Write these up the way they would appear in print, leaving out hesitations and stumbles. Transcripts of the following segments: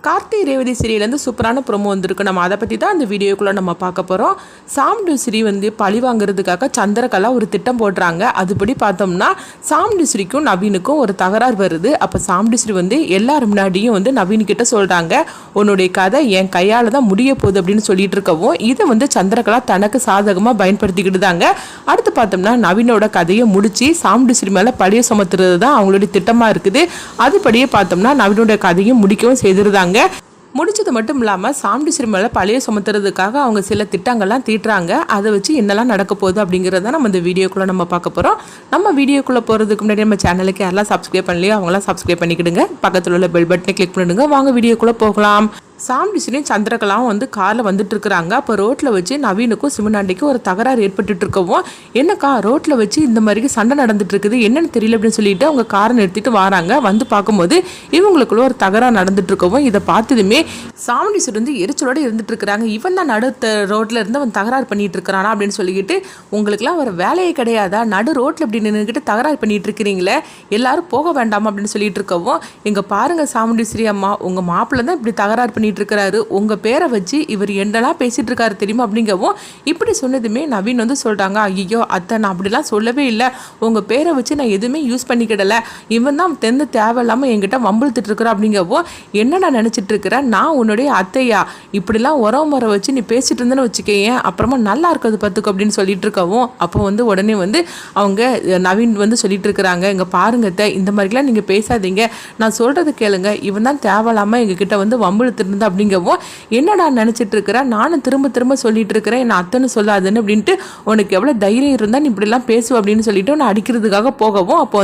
கார்த்தி ரேவதி சீரியலேருந்து சூப்பரான ப்ரோமோ வந்திருக்கு. நம்ம அதை பற்றி தான் அந்த வீடியோக்குள்ளே நம்ம பார்க்க போகிறோம். சாமுண்டீஸ்வரி பழி வாங்குறதுக்காக சந்திரகலா ஒரு திட்டம் போடுறாங்க. அதுபடி பார்த்தோம்னா சாமுண்டீஸ்வரிக்கும் நவீனுக்கும் ஒரு தகராறு வருது. அப்போ சாமுண்டீஸ்வரி எல்லாரும் முன்னாடியும் நவீன்கிட்ட சொல்கிறாங்க, உன்னுடைய கதை என் கையால் தான் முடிய போகுது அப்படின்னு சொல்லிட்டு இருக்கவும் இதை சந்திரகலா தனக்கு சாதகமாக பயன்படுத்திக்கிட்டுதாங்க. அடுத்து பார்த்தோம்னா நவீனோட கதையை முடிச்சு சாமுண்டீஸ்வரி மேலே பழிய சுமத்துறது தான் அவங்களுடைய திட்டமாக இருக்குது. அதுபடியே பார்த்தோம்னா நவீனோட கதையும் முடிக்கவும் செய்திருந்தாங்க. முடிச்சது மட்டும் இல்லாமல் சாமுண்டீஸ்வரி மேலே பழைய சுமத்துறதுக்காக அவங்க சில திட்டங்கள்லாம் தீட்டுறாங்க. அதை வச்சு என்னெல்லாம் நடக்க போகுது அப்படிங்கிறத நம்ம இந்த வீடியோக்குள்ளே நம்ம பார்க்க போகிறோம். நம்ம வீடியோக்குள்ளே போகிறதுக்கு முன்னாடி நம்ம சேனலுக்கு யாரெல்லாம் சப்ஸ்கிரைப் பண்ணலையோ அவங்களாம் சப்ஸ்கிரைப் பண்ணிக்கிடுங்க. பக்கத்தில் உள்ள பெல் பட்டனை கிளிக் பண்ணிடுங்க. வாங்க வீடியோக்குள்ளே போகலாம். சாமுண்டீஸ்வரியும் சந்திரகலாவும் காரில் வந்துட்டு இருக்கிறாங்க. அப்போ ரோட்டில் வச்சு நவீனுக்கும் சிவனாண்டிக்கும் ஒரு தகராறு ஏற்பட்டு இருக்கவும், என்னக்கா ரோட்டில் வச்சு இந்த மாதிரி சண்டை நடந்துட்டு இருக்குது, என்னன்னு தெரியல அப்படின்னு சொல்லிட்டு அவங்க காரை நிறுத்திட்டு வராங்க. வந்து பார்க்கும்போது இவங்களுக்குள்ள ஒரு தகராறு நடந்துட்டு இருக்கவும் இதை பார்த்ததுமே சாமுண்டீஸ்வரி எரிச்சலோடு இருந்துட்டு இருக்கிறாங்க. இவன் தான் நடு ரோட்டில் இருந்து அவன் தகராறு பண்ணிட்டு இருக்கிறானா அப்படின்னு சொல்லிக்கிட்டு, உங்களுக்குலாம் ஒரு வேலையே கிடையாதா, நடு ரோட்டில் இப்படி நின்றுக்கிட்டு தகராறு பண்ணிட்டு இருக்கிறீங்களே, எல்லாரும் போக வேண்டாமா அப்படின்னு சொல்லிட்டு இருக்கவும், இங்கே பாருங்க சாமுண்டீஸ்வரி அம்மா, உங்கள் மாப்பிள்ளை தான் இப்படி தகராறு பண்ணி இருக்காரு, உங்க பேரை வச்சு இவர் என்னெல்லாம் பேசிட்டு இருக்காரு தெரியுமா அப்படிங்கவும் இப்படி சொன்னதுமே நவீன் சொல்றாங்க, ஐயோ அத்தை நான் அப்படிலாம் சொல்லவே இல்லை, உங்க பேரை வச்சு நான் எதுவுமே யூஸ் பண்ணிக்கிடல, இவன் தான் தெந்து தேவையில்லாம என்கிட்ட வம்பிழுத்துட்டு இருக்கிற அப்படிங்கவும், என்ன நான் நினைச்சிட்டு இருக்கிறேன், நான் உன்னுடைய அத்தையா, இப்படிலாம் உறவு முறை வச்சு நீ பேசிட்டு இருந்தேன்னு வச்சுக்கேன், அப்புறமா நல்லா இருக்கிறது பார்த்துக்கு அப்படின்னு சொல்லிட்டு இருக்கவும், அப்போ உடனே அவங்க நவீன் சொல்லிட்டு இருக்கிறாங்க, இங்க பாருங்க அத்தை, இந்த மாதிரிலாம் நீங்க பேசாதீங்க, நான் சொல்றது கேளுங்க, இவன் தான் தேவையில்லாம எங்ககிட்ட வம்பிழுத்துட்டு இருந்தா அப்படிங்கவும், என்னடா நினைச்சிட்டு இருக்கிற, நானும் திரும்ப திரும்ப சொல்லிட்டு இருக்கிறேன் என்ன அத்தனை சொல்லாதுன்னு அப்படின்ட்டு, உனக்கு எவ்வளவு தைரியம் இருந்தா நீ இப்படிலாம் பேசுவ அப்படின்னு சொல்லிட்டு நான் அடிக்கிறதுக்காக போகவும், அப்போ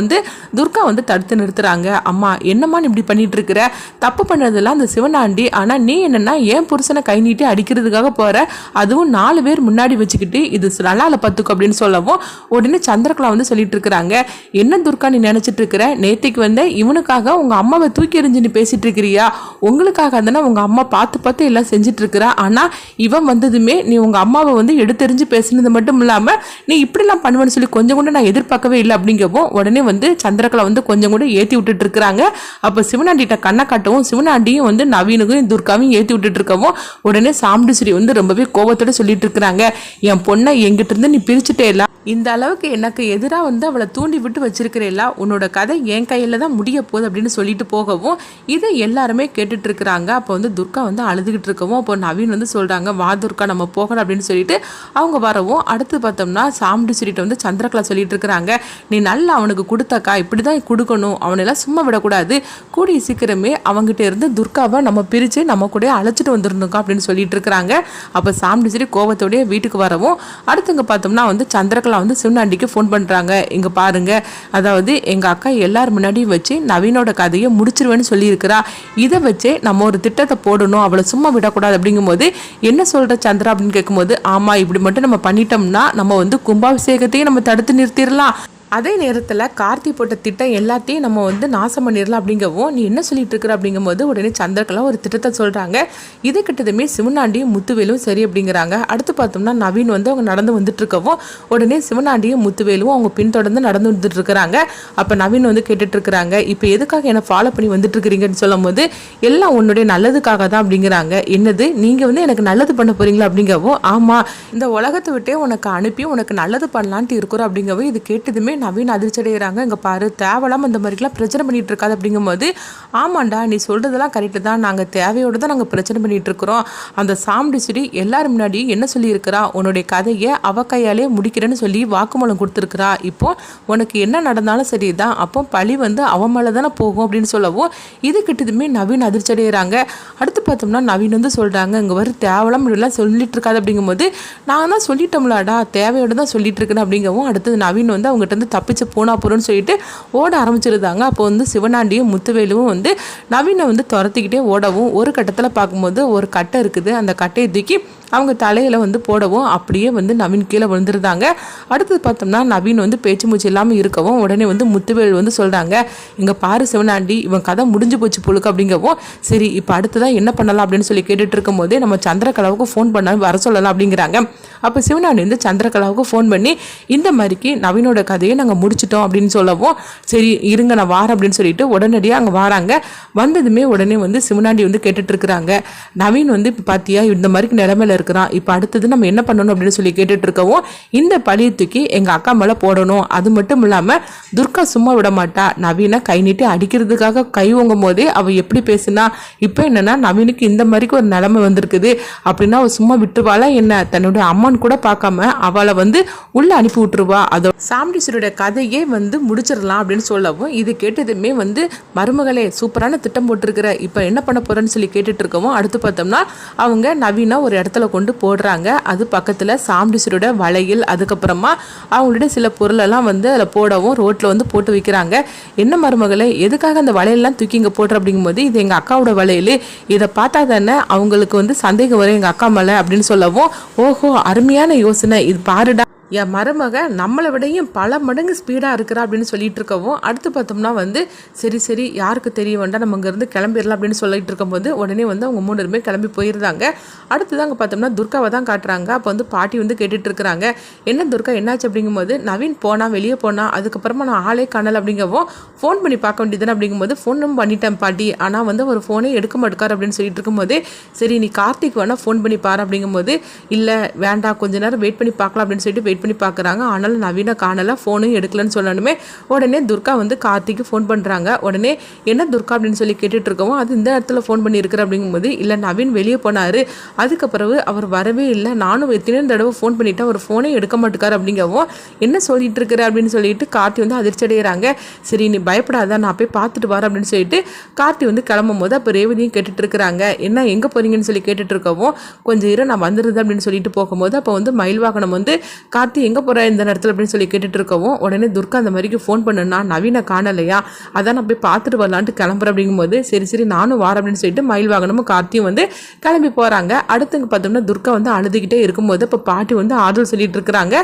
துர்கா தடுத்து நிறுத்துறாங்க. அம்மா என்னம்மா நீ இப்படி பண்ணிட்டு இருக்கிற, தப்பு பண்ணதெல்லாம் அந்த சிவனாண்டி, ஆனா நீ என்னன்னா ஏன் புருஷனை கை நீட்டி அடிக்கிறதுக்காக போற, அதுவும் 4 பேர் முன்னாடி வச்சுக்கிட்டு, இது நல்லால பத்துக்கும் அப்படின்னு சொல்லவும் உடனே சந்திரகலா சொல்லிட்டு இருக்கிறாங்க, என்ன துர்கா நீ நினைச்சிட்டு இருக்கிற, நேத்திக்கு இவனுக்காக உங்க அம்மாவை தூக்கி எறிஞ்சு நீ பேசிட்டு இருக்கிறியா, உங்களுக்காக தானே உங்க அம்மா பார்த்து பார்த்து எல்லாம் செஞ்சுட்டு இருக்கிறா, ஆனா இவன் வந்ததுமே நீ உங்க அம்மாவை எடுத்தெறிஞ்சு பேசினது மட்டும் இல்லாம நீ இப்படிலாம் பண்ணுவேன்னு சொல்லி கொஞ்சம் கூட நான் எதிர்பார்க்கவே இல்லை அப்படிங்கவும் உடனே சந்திரகலா கொஞ்சம் கூட ஏற்றி விட்டுட்டு இருக்கிறாங்க. அப்போ சிவனாண்டிட்ட கண்ணை காட்டவும் சிவனாண்டியும் நவீனுக்கும் துர்காவையும் ஏற்றி விட்டுட்டு இருக்கவும் உடனே சாமுண்டீஸ்வரி ரொம்பவே கோபத்தோட சொல்லிட்டு இருக்கிறாங்க, என் பொண்ணை எங்கிட்ட இருந்து நீ பிரிச்சுட்டே இல்லை, இந்த அளவுக்கு எனக்கு எதிராக அவளை தூண்டி விட்டு வச்சிருக்கிறேல்ல, உன்னோட கதை என் கையில் தான் முடிய போகுது அப்படின்னு சொல்லிட்டு போகவும் இதை எல்லாருமே கேட்டுட்டு இருக்கிறாங்க. அப்போ துர்கா அழுதுகிட்டு இருக்கவும், அப்போ நவீன் சொல்றாங்க, வா துர்கா நம்ம போகணும் அப்படின்னு சொல்லிட்டு அவங்க வரவும், அடுத்து பார்த்தோம்னா சாமுண்டீஸ்வரிட்ட சந்திரகலா சொல்லிட்டு இருக்கிறாங்க, நீ நல்லா அவனுக்கு கொடுத்தாக்கா இப்படிதான் கொடுக்கணும், அவனெல்லாம் சும்மா விடக்கூடாது, கூடிய சீக்கிரமே அவங்ககிட்ட இருந்து துர்காவை நம்ம பிரித்து நம்ம கூட அழைச்சிட்டு வந்துருந்தோக்கா அப்படின்னு சொல்லிட்டு இருக்கிறாங்க. அப்போ சாமுண்டீஸ்வரி கோபத்தோடய வீட்டுக்கு வரவும் அடுத்துங்க பார்த்தோம்னா சந்திரகலா சிவனாண்டிக்கு ஃபோன் பண்றாங்க, இங்க பாருங்க, அதாவது எங்க அக்கா எல்லாரும் முன்னாடியும் வச்சு நவீனோட கதையை முடிச்சிருவேன்னு சொல்லியிருக்கிறா, இதை வச்சே நம்ம ஒரு திட்டத்தை போடணும், அவளை சும்மா விடக்கூடாது அப்படிங்கும்போது, என்ன சொல்ற சந்திரா அப்படின்னு கேட்கும்போது, ஆமா இப்படி மட்டும் நம்ம பண்ணிட்டோம்னா நம்ம கும்பாபிஷேகத்தையும் நம்ம தடுத்து நிறுத்திடலாம், அதே நேரத்தில் கார்த்தி போட்ட திட்டம் எல்லாத்தையும் நம்ம நாசம் பண்ணிடலாம் அப்படிங்கவும், நீ என்ன சொல்லிட்டு இருக்கிற அப்படிங்கும்போது உடனே சந்திரகலா ஒரு திட்டத்தை சொல்கிறாங்க. இதை கிட்டதுமே சிவனாண்டியும் முத்துவேலும் சரி அப்படிங்கிறாங்க. அடுத்து பார்த்தோம்னா நவீன் அவங்க நடந்து வந்துட்டு இருக்கவும் உடனே சிவனாண்டியும் முத்துவேலும் அவங்க பின்தொடர்ந்து நடந்து வந்துட்டு இருக்கிறாங்க. அப்போ நவீன் கேட்டுட்டு இருக்கிறாங்க, இப்போ எதுக்காக என்னை ஃபாலோ பண்ணி வந்துட்டு இருக்கிறீங்கன்னு சொல்லும் போது, எல்லாம் உன்னுடைய நல்லதுக்காக தான் அப்படிங்கிறாங்க. என்னது நீங்கள் எனக்கு நல்லது பண்ண போறீங்களா அப்படிங்கவும், ஆமாம் இந்த உலகத்தை விட்டே உனக்கு அனுப்பி உனக்கு நல்லது பண்ணலான்ட்டு இருக்கிறோம் அப்படிங்கவும், இது கேட்டதுமே நவீன் அதிர்ச்சி அடைகிறாங்க. இங்கே பாரு, தேவலாம் இந்த மாதிரிலாம் பிரச்சனை பண்ணிட்டு இருக்காது அப்படிங்கும்போது, ஆமாண்டா நீ சொல்றதெல்லாம் கரெக்டு தான், நாங்கள் தேவையோடு தான் நாங்கள் பிரச்சனை பண்ணிட்டு இருக்கிறோம், அந்த சாமுண்டீஸ்வரி எல்லாரும் முன்னாடி என்ன சொல்லியிருக்கிறா, உன்னுடைய கதையை அவ கையாலே முடிக்கிறேன்னு சொல்லி வாக்குமூலம் கொடுத்துருக்கிறா, இப்போ உனக்கு என்ன நடந்தாலும் சரிதான், அப்போ பழி அவ மேலே தானே போகும் அப்படின்னு சொல்லவும் இது கிட்டதுமே நவீன் அதிர்ச்சி அடைகிறாங்க. அடுத்து பார்த்தோம்னா நவீன் சொல்றாங்க, இங்கே வர தேவலாம் இப்படிலாம் சொல்லிட்டு இருக்காது அப்படிங்கும்போது, நான் தான் சொல்லிட்டோம்லாடா தேவையோடு தான் சொல்லிட்டு இருக்கேன் அப்படிங்கவும், அடுத்தது நவீன் அவங்ககிட்ட தப்பிச்சு போனா போறோன்னு சொல்லிட்டு ஓட ஆரம்பிச்சிருந்தாங்க. அப்போ சிவனாண்டியும் முத்துவேலும் நவீனை துரத்திக்கிட்டே ஓடவும் ஒரு கட்டத்தில் பார்க்கும்போது ஒரு கட்டை இருக்குது, அந்த கட்டையை தூக்கி அவங்க தலையில் வந்து போடவும் அப்படியே வந்து நவீன் கீழே விழுந்துருந்தாங்க. அடுத்தது பார்த்தோம்னா நவீன் வந்து பேச்சு மூச்சு இல்லாமல் இருக்கவும் உடனே வந்து முத்துவேல் வந்து சொல்கிறாங்க, இங்கே பாரு சிவனாண்டி, இவன் கதை முடிஞ்சு போச்சு புழுக்கு அப்படிங்கவும், சரி இப்போ அடுத்ததான் என்ன பண்ணலாம் அப்படின்னு சொல்லி கேட்டுட்டு இருக்கும் போதே நம்ம சந்திரகலாவுக்கு ஃபோன் பண்ண வர சொல்லலாம் அப்படிங்கிறாங்க. அப்போ சிவனாண்டி வந்து சந்திரகலாவுக்கு ஃபோன் பண்ணி இந்த மாதிரிக்கு நவீனோட கதையை நாங்கள் முடிச்சிட்டோம் அப்படின்னு சொல்லவும், சரி இருங்க நான் வாரேன் அப்படின்னு சொல்லிட்டு உடனடியாக அங்கே வராங்க. வந்ததுமே உடனே வந்து சிவனாண்டி வந்து கேட்டுட்டு இருக்கிறாங்க, நவீன் வந்து இப்போ பார்த்தியா இந்த மாதிரி நிலைமையில இருக்கிறான், இப்போ அடுத்தது நம்ம என்ன பண்ணணும் அப்படின்னு சொல்லி கேட்டுட்டு இருக்கவும், இந்த பழியை தூக்கி எங்கள் அக்கா மேலே போடணும். அது மட்டும் இல்லாமல் துர்கா சும்மா விட மாட்டா, நவீனை கை நீட்டி அடிக்கிறதுக்காக கை ஓங்கும் போதே அவள் எப்படி பேசுனா, இப்போ என்னன்னா நவீனுக்கு இந்த மாதிரிக்கு ஒரு நிலைமை வந்திருக்குது அப்படின்னா அவள் சும்மா விட்டுருவாளா என்ன, தன்னுடைய அம்மான்னு கூட பார்க்காம அவளை வந்து உள்ள அனுப்பி விட்டுருவா, அதோ சாமுண்டீஸ்வரியோட கதையே வந்து முடிச்சிடலாம் அப்படின்னு சொல்லவும், இது கேட்டதுமே வந்து மருமகளே சூப்பரான திட்டம் போட்டிருக்கிற, இப்போ என்ன பண்ண போறேன்னு சொல்லி கேட்டுட்டு இருக்கவும், அடுத்து பார்த்தோம்னா அவங்க நவீனா ஒரு இடத்துல கொண்டு போடுறாங்க. அது பக்கத்தில் சாமுண்டீஸ்வரியோட வளையல், அதுக்கப்புறமா அவங்களோட சில பொருளெல்லாம் வந்து அதில் போடவும் ரோட்டில் வந்து போட்டு வைக்கிறாங்க. என்ன மருமகளே எதுக்காக அந்த வளையல்லாம் தூக்கி இங்கே போடுற அப்படிங்கும்போது, இது எங்கள் அக்காவோட வளையல், இதை பார்த்தா தானே அவங்களுக்கு வந்து சந்தேகம் வரும் எங்கள் அக்கா மேலே அப்படின்னு சொல்லவும், ஓஹோ அருமையான யோசனை, இது பாருடா என் மருமக நம்மளை விடையும் பல மடங்கு ஸ்பீடாக இருக்கிறா அப்படின்னு சொல்லிட்டு இருக்கவும், அடுத்து பார்த்தோம்னா வந்து சரி சரி யாருக்கு தெரிய வேண்டாம் நம்ம இங்கேருந்து கிளம்பிடலாம் அப்படின்னு சொல்லிட்டு இருக்கும்போது உடனே வந்து அவங்க 3 பேருமே கிளம்பி போயிருந்தாங்க. அடுத்துதான் அங்கே பார்த்தோம்னா துர்காவை தான் காட்டுறாங்க. அப்போ வந்து பாட்டி வந்து கேட்டுட்டு இருக்கிறாங்க, என்ன துர்கா என்னாச்சு அப்படிங்கும்போது, நவீன் போனா வெளியே போனா, அதுக்கப்புறமா நான் ஆளே காணல் அப்படிங்கவும், ஃபோன் பண்ணி பார்க்க வேண்டியதுன்னு அப்படிங்கும்போது ஃபோனும் பண்ணிட்டேன் பாட்டி, ஆனால் வந்து ஒரு ஃபோனே எடுக்க மாட்டேக்கார் அப்படின்னு சொல்லிட்டு இருக்கும்போது, சரி நீ கார்த்திக் வேணா ஃபோன் பண்ணி பாரு அப்படிங்கும்போது, இல்லை வேண்டாம் கொஞ்ச நேரம் வெயிட் பண்ணி பார்க்கலாம் அப்படின்னு சொல்லிட்டு வெயிட் பண்ணி பார்க்குறாங்க. ஆனாலும் நவீன காணலை, ஃபோனும் எடுக்கலன்னு சொல்லணுமே. உடனே துர்கா வந்து கார்த்திக்கு ஃபோன் பண்ணுறாங்க. உடனே என்ன துர்கா அப்படின்னு சொல்லி கேட்டுட்டு இருக்கவும், அது இந்த இடத்துல ஃபோன் பண்ணியிருக்கிற அப்படிங்கும்போது, இல்லை நவீன் வெளியே போனார், அதுக்கப்புறம் அவர் வரவே இல்லை, நானும் எத்தனை தடவை ஃபோன் பண்ணிவிட்டேன், அவர் ஃபோனே எடுக்க மாட்டேக்கார் அப்படிங்கவும், என்ன சொல்லிட்டு இருக்கிற அப்படின்னு சொல்லிட்டு கார்த்தி வந்து அதிர்ச்சி அடைகிறாங்க. சரி நீ பயப்படாத நான் போய் பார்த்துட்டு வரேன் அப்படின்னு சொல்லிட்டு கார்த்தி வந்து கிளம்பும் போது அப்போ ரேவதியும் கேட்டுட்டு இருக்கிறாங்க, என்ன எங்கே போறீங்கன்னு சொல்லி கேட்டுட்டு இருக்கவும், கொஞ்சம் இரு நான் வந்துடுது அப்படின்னு சொல்லிட்டு போகும்போது அப்போ வந்து மயில் வாகனம் வந்து கார்த்தி எங்கே போகிற இந்த நேரத்தில் அப்படின்னு சொல்லி கேட்டுட்டு இருக்கவும், உடனே துர்கா அந்த மாதிரிக்கு ஃபோன் பண்ணுன்னா நவீனை காணலையா, அதான் நான் போய் பார்த்துட்டு வரலான்ட்டு கிளம்புறேன் அப்படிங்கும்போது, சரி சரி நானும் வாரேன் அப்படின்னு சொல்லிட்டு மயில் வாகனமும் கார்த்தியும் வந்து கிளம்பி போகிறாங்க. அடுத்துங்க பார்த்தோம்னா துர்கா வந்து அழுதுகிட்டே இருக்கும்போது இப்போ பாட்டி வந்து ஆறுதல் சொல்லிட்டு இருக்கிறாங்க.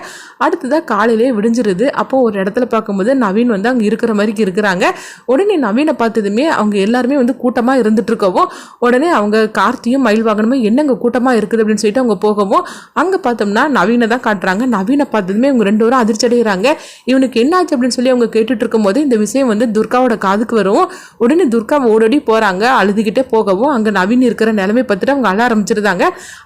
அடுத்ததான் காலையிலேயே விடிஞ்சிருது. அப்போது ஒரு இடத்துல பார்க்கும்போது நவீன் வந்து அங்கே இருக்கிற மாதிரிக்கு இருக்கிறாங்க. உடனே நவீனை பார்த்ததுமே அவங்க எல்லாருமே வந்து கூட்டமாக இருந்துட்டு இருக்கவும், உடனே அவங்க கார்த்தியும் மயில் வாகனமும் என்னங்க கூட்டமாக இருக்குது அப்படின்னு சொல்லிட்டு அவங்க போகவும், அங்கே பார்த்தோம்னா நவீனை தான் காட்டுறாங்க. நவீனை பார்த்ததுமே அவங்க 2 பேரும் அதிர்ச்சி அடைகிறாங்க. இவனுக்கு என்னாச்சு அப்படின்னு சொல்லி அவங்க கேட்டுட்டு இருக்கும் போது இந்த விஷயம் வந்து துர்காவோட காதுக்கு வரும். உடனே துர்கா ஓடோடி போகிறாங்க. அழுதுகிட்டே போகவும் அங்கே நவீன் இருக்கிற நிலைமை பார்த்துட்டு அவங்க அழ ஆரம்பிச்சிருந்தாங்க.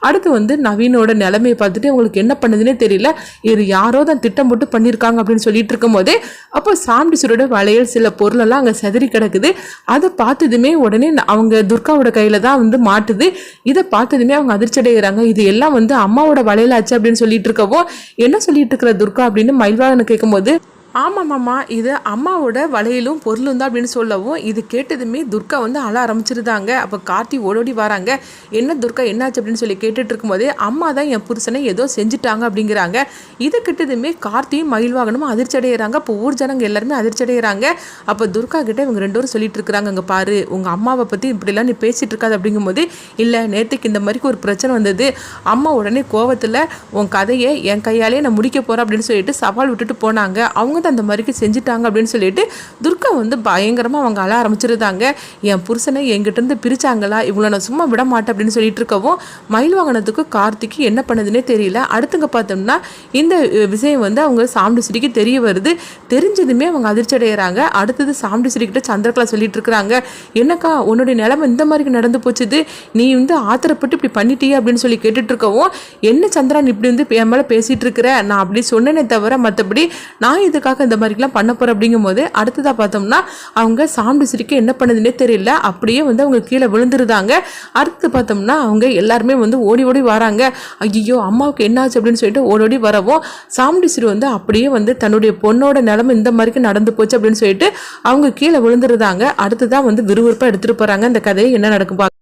அடுத்து வந்து நவீனோட நிலைமையை பார்த்துட்டு அவங்களுக்கு என்ன பண்ணுதுன்னே தெரியல, இது யாரோ தான் திட்டம் போட்டு பண்ணியிருக்காங்க அப்படின்னு சொல்லிட்டு இருக்கும் போதே அப்போ சாமுண்டீஸ்வரியோட வளையல் சில பொருளெல்லாம் அங்கே செதறி கிடக்குது. அதை பார்த்ததுமே உடனே அவங்க துர்காவோட கையில் தான் வந்து மாட்டுது. இதை பார்த்ததுமே அவங்க அதிர்ச்சி அடைகிறாங்க. இது எல்லாம் வந்து அம்மாவோட வளையலாச்சு அப்படின்னு சொல்லிட்டு இருக்கவோ, என்ன சொல்லிட்டு இருக்கிற துர்கா அப்படின்னு மயில்வாகனை கேட்கும்போது, ஆமாம் மாமா இது அம்மாவோட வளையலும் பொருளும் தான் அப்படின்னு சொல்லவும், இது கேட்டதுமே துர்கா வந்து அழ ஆரம்பிச்சிருந்தாங்க. அப்போ கார்த்தி ஓடோடி வராங்க. என்ன துர்கா என்னாச்சு அப்படின்னு சொல்லி கேட்டுட்டு இருக்கும்போதே, அம்மா தான் என் புருஷனை ஏதோ செஞ்சுட்டாங்க அப்படிங்கிறாங்க. இதை கிட்டதுமே கார்த்தியும் மயில்வாகனமும் அதிர்ச்சி அடைகிறாங்க. அப்போ ஊர் ஜனங்க எல்லாருமே அதிர்ச்சி அடைகிறாங்க. அப்போ துர்கா கிட்ட இவங்க 2 பேரும் சொல்லிட்டு இருக்கிறாங்க, அங்கே பாரு உங்கள் அம்மாவை பற்றி இப்படிலாம் நீ பேசிட்டு இருக்காது அப்படிங்கும்போது, இல்லை நேற்றுக்கு இந்த மாதிரிக்கு ஒரு பிரச்சனை வந்தது, அம்மா உடனே கோவத்தில் உன் கதையை என் கையாலே நான் முடிக்க போகிறேன் அப்படின்னு சொல்லிட்டு சவால் விட்டுட்டு போனாங்க, அவங்க அந்த மாதிரிக்கு செஞ்சுட்டாங்க அப்படின்னு சொல்லிட்டு துர்கா வந்து பயங்கரமாக அவங்க அழ ஆரம்பிச்சிருந்தாங்க. என் புருஷனை என்கிட்ட இருந்து பிரிச்சாங்களா, இவங்களை நான் சும்மா விட மாட்டேன் அப்படின்னு சொல்லிட்டு இருக்கவும், மயில் வாகனத்துக்கு கார்த்திக்கு என்ன பண்ணதுன்னே தெரியல. அடுத்துங்க பார்த்தோம்னா இந்த விஷயம் வந்து அவங்க சாமுண்டீஸ்வரிக்கு தெரிய வருது. தெரிஞ்சதுமே அவங்க அதிர்ச்சி அடைகிறாங்க. அடுத்தது சாமுண்டீஸ்வரி கிட்ட சந்திரகலா சொல்லிட்டு இருக்கிறாங்க, என்னக்கா உன்னுடைய நிலைமை இந்த மாதிரி நடந்து போச்சுது, நீ வந்து ஆத்திரப்பட்டு இப்படி பண்ணிட்டியே அப்படின்னு சொல்லி கேட்டுட்டு இருக்கவும், என்ன சந்திரன் இப்படி வந்து என் மேலே பேசிட்டு இருக்கிற, நான் அப்படி சொன்னேனே தவிர மற்றபடி நான் இதுக்காக இந்த மாதிரிலாம் பண்ண போகிறேன் அப்படிங்கும்போது, அடுத்ததாக பார்த்தோம்னா அவங்க சாமுண்டீஸ்வரிக்கு என்ன பண்ணதுன்னே தெரியல, அப்படியே வந்து அவங்க கீழே விழுந்துருந்தாங்க. அடுத்து பார்த்தோம்னா அவங்க எல்லாருமே வந்து ஓடி ஓடி வராங்க. ஐயோ அம்மாவுக்கு என்னாச்சு அப்படின்னு சொல்லிட்டு ஓடோடி வரவும், சாமுண்டீஸ்வரி வந்து அப்படியே வந்து தன்னுடைய பொண்ணோட நிலைமை இந்த மாதிரிக்கு நடந்து போச்சு அப்படின்னு சொல்லிட்டு அவங்க கீழே விழுந்துருந்தாங்க. அடுத்துதான் வந்து விறுவிறுப்பாக எடுத்துகிட்டு போகிறாங்க. இந்த கதையை என்ன நடக்கும்